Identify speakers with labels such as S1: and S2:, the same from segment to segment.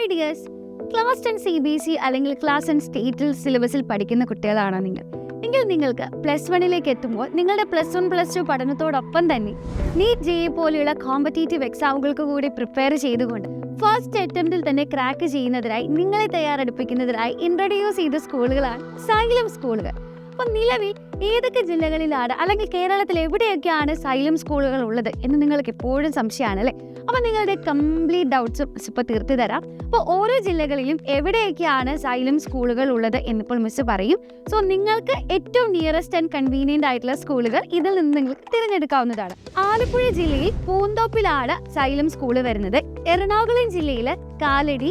S1: Hi dears, class 10 CBSE അല്ലെങ്കിൽ class 10 സ്റ്റേറ്റിൽ സിലബസിൽ പഠിക്കുന്ന കുട്ടികളാണോ നിങ്ങൾ? എങ്കിൽ നിങ്ങൾക്ക് +1 എത്തുമ്പോൾ നിങ്ങളുടെ +1 +2 പഠനത്തോടൊപ്പം തന്നെ നീറ്റ് JEE പോലെയുള്ള കോമ്പറ്റേറ്റീവ് എക്സാമുകൾക്ക് കൂടി പ്രിപ്പയർ ചെയ്തുകൊണ്ട് ഫസ്റ്റ് അറ്റംപ്റ്റിൽ തന്നെ ക്രാക്ക് ചെയ്യുന്നതിനായി നിങ്ങളെ തയ്യാറെടുപ്പിക്കുന്നതിനായി ഇൻട്രൊഡ്യൂസ് ചെയ്ത സ്കൂളുകളാണ് സൈലം സ്കൂളുകൾ. അപ്പം നിലവിൽ ഏതൊക്കെ ജില്ലകളിലാണ് അല്ലെങ്കിൽ കേരളത്തിൽ എവിടെയൊക്കെയാണ് സൈലം സ്കൂളുകൾ ഉള്ളത് എന്ന് നിങ്ങൾക്ക് എപ്പോഴും സംശയമാണ് അല്ലേ? അപ്പം നിങ്ങളുടെ കംപ്ലീറ്റ് ഡൗട്ട്സും ഇപ്പോൾ തീർത്തു തരാം. അപ്പോൾ ഓരോ ജില്ലകളിലും എവിടെയൊക്കെയാണ് സൈലം സ്കൂളുകൾ ഉള്ളത് എന്നിപ്പോൾ മിസ് പറയും. സോ നിങ്ങൾക്ക് ഏറ്റവും നിയറസ്റ്റ് ആൻഡ് കൺവീനിയൻ്റ് ആയിട്ടുള്ള സ്കൂളുകൾ ഇതിൽ നിന്ന് നിങ്ങൾക്ക് തിരഞ്ഞെടുക്കാവുന്നതാണ്. ആലപ്പുഴ ജില്ലയിൽ പൂന്തോപ്പിലാണ് സൈലം സ്കൂൾ വരുന്നത്. എറണാകുളം ജില്ലയിൽ കാലടി,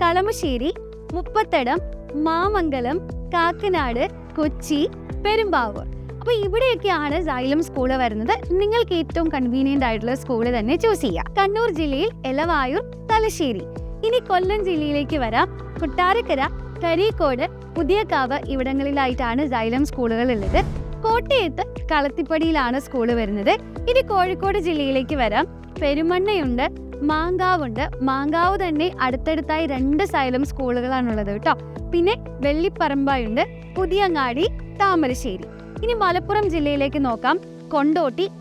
S1: കളമശ്ശേരി, മുപ്പത്തടം, മാമംഗലം, കാക്കനാട്, കൊച്ചി, പെരുമ്പാവൂർ. അപ്പോൾ ഇവിടെയൊക്കെയാണ് സൈലം സ്കൂൾ വരുന്നത്. നിങ്ങൾക്ക് ഏറ്റവും കൺവീനിയൻ്റ് ആയിട്ടുള്ള സ്കൂൾ തന്നെ ചൂസ് ചെയ്യാം. കണ്ണൂർ ജില്ലയിൽ എലവായൂർ, തലശ്ശേരി. ഇനി കൊല്ലം ജില്ലയിലേക്ക് വരാം. കൊട്ടാരക്കര, കരിക്കോട്, പുതിയകാവ് ഇവിടങ്ങളിലായിട്ടാണ് സൈലം സ്കൂളുകൾ ഉള്ളത്. കോട്ടയത്ത് കളത്തിപ്പടിയിലാണ് സ്കൂൾ വരുന്നത്. ഇനി കോഴിക്കോട് ജില്ലയിലേക്ക് വരാം. പെരുമണ്ണയുണ്ട്, മാങ്കാവുണ്ട്. മാങ്കാവ് തന്നെ അടുത്തടുത്തായി 2 സൈലം സ്കൂളുകളാണുള്ളത് കേട്ടോ. പിന്നെ വെള്ളിപ്പറമ്പായുണ്ട്, പുതിയങ്ങാടി, താമരശ്ശേരി. ഇനി മലപ്പുറം ജില്ലയിലേക്ക് നോക്കാം.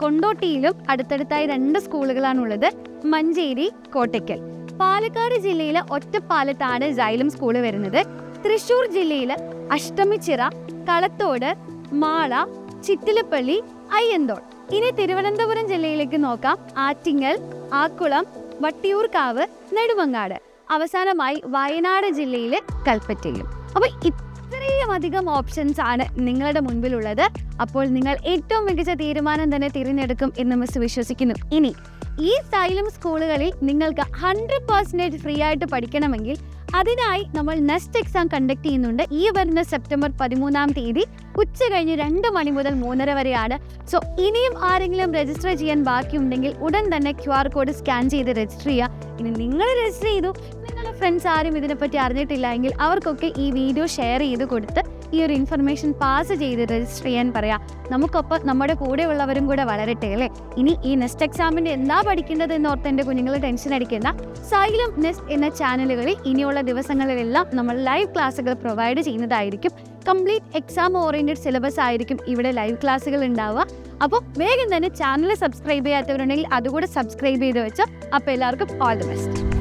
S1: കൊണ്ടോട്ടിയിലും അടുത്തടുത്തായി 2 സ്കൂളുകളാണുള്ളത്, മഞ്ചേരി, കോട്ടയ്ക്കൽ. പാലക്കാട് ജില്ലയിലെ ഒറ്റപ്പാലത്താണ് സൈലം സ്കൂൾ വരുന്നത്. തൃശ്ശൂർ ജില്ലയിൽ അഷ്ടമിച്ചിറ, കളത്തോട്, മാള, ചിറ്റിലപ്പള്ളി, അയ്യന്തോൾ. ഇനി തിരുവനന്തപുരം ജില്ലയിലേക്ക് നോക്കാം. ആറ്റിങ്ങൽ, ആക്കുളം, വട്ടിയൂർക്കാവ്, നെടുമങ്ങാട്. അവസാനമായി വയനാട് ജില്ലയിലെ കൽപ്പറ്റയിലും. അപ്പോൾ ഇത്രയും അധികം ഓപ്ഷൻസ് ആണ് നിങ്ങളുടെ മുൻപിലുള്ളത്. അപ്പോൾ നിങ്ങൾ ഏറ്റവും മികച്ച തീരുമാനം തന്നെ തിരഞ്ഞെടുക്കും എന്ന് മിസ് വിശ്വസിക്കുന്നു. ഇനി ഈ സൈലം സ്കൂളുകളിൽ നിങ്ങൾക്ക് 100% ഫ്രീ ആയിട്ട് പഠിക്കണമെങ്കിൽ അതിനായി നമ്മൾ നെക്സ്റ്റ് എക്സാം കണ്ടക്ട് ചെയ്യുന്നുണ്ട്. ഈ വരുന്ന സെപ്റ്റംബർ 13-ാം തീയതി ഉച്ച കഴിഞ്ഞ് 2 മണി മുതൽ 3:30 വരെയാണ്. സോ ഇനിയും ആരെങ്കിലും രജിസ്റ്റർ ചെയ്യാൻ ബാക്കിയുണ്ടെങ്കിൽ ഉടൻ തന്നെ QR കോഡ് സ്കാൻ ചെയ്ത് രജിസ്റ്റർ ചെയ്യുക. ഇനി നിങ്ങൾ രജിസ്റ്റർ ചെയ്തു, നിങ്ങളുടെ ഫ്രണ്ട്സ് ആരും ഇതിനെപ്പറ്റി അറിഞ്ഞിട്ടില്ല എങ്കിൽ അവർക്കൊക്കെ ഈ വീഡിയോ ഷെയർ ചെയ്ത് കൊടുത്ത് ഈ ഒരു ഇൻഫർമേഷൻ പാസ് ചെയ്ത് രജിസ്റ്റർ ചെയ്യാൻ പറയാം. നമുക്കൊപ്പം നമ്മുടെ കൂടെ ഉള്ളവരും കൂടെ വളരട്ടെ അല്ലേ? ഇനി ഈ നെക്സ്റ്റ് എക്സാമിൻ്റെ എന്താ പഠിക്കേണ്ടത് എന്നോർത്ത് എൻ്റെ കുഞ്ഞുങ്ങൾ ടെൻഷൻ അടിക്കേണ്ട. സൈലം നെക്സ്റ്റ് എന്ന ചാനലുകളിൽ ഇനിയുള്ള ദിവസങ്ങളിലെല്ലാം നമ്മൾ ലൈവ് ക്ലാസ്സുകൾ പ്രൊവൈഡ് ചെയ്യുന്നതായിരിക്കും. കംപ്ലീറ്റ് എക്സാം ഓറിയൻറ്റഡ് സിലബസ് ആയിരിക്കും ഇവിടെ ലൈവ് ക്ലാസ്സുകൾ ഉണ്ടാവുക. അപ്പോൾ വേഗം തന്നെ ചാനൽ സബ്സ്ക്രൈബ് ചെയ്യാത്തവരുണ്ടെങ്കിൽ അതുകൂടെ സബ്സ്ക്രൈബ് ചെയ്ത് വെച്ചോ. അപ്പോൾ എല്ലാവർക്കും ഓൾ ദി ബെസ്റ്റ്.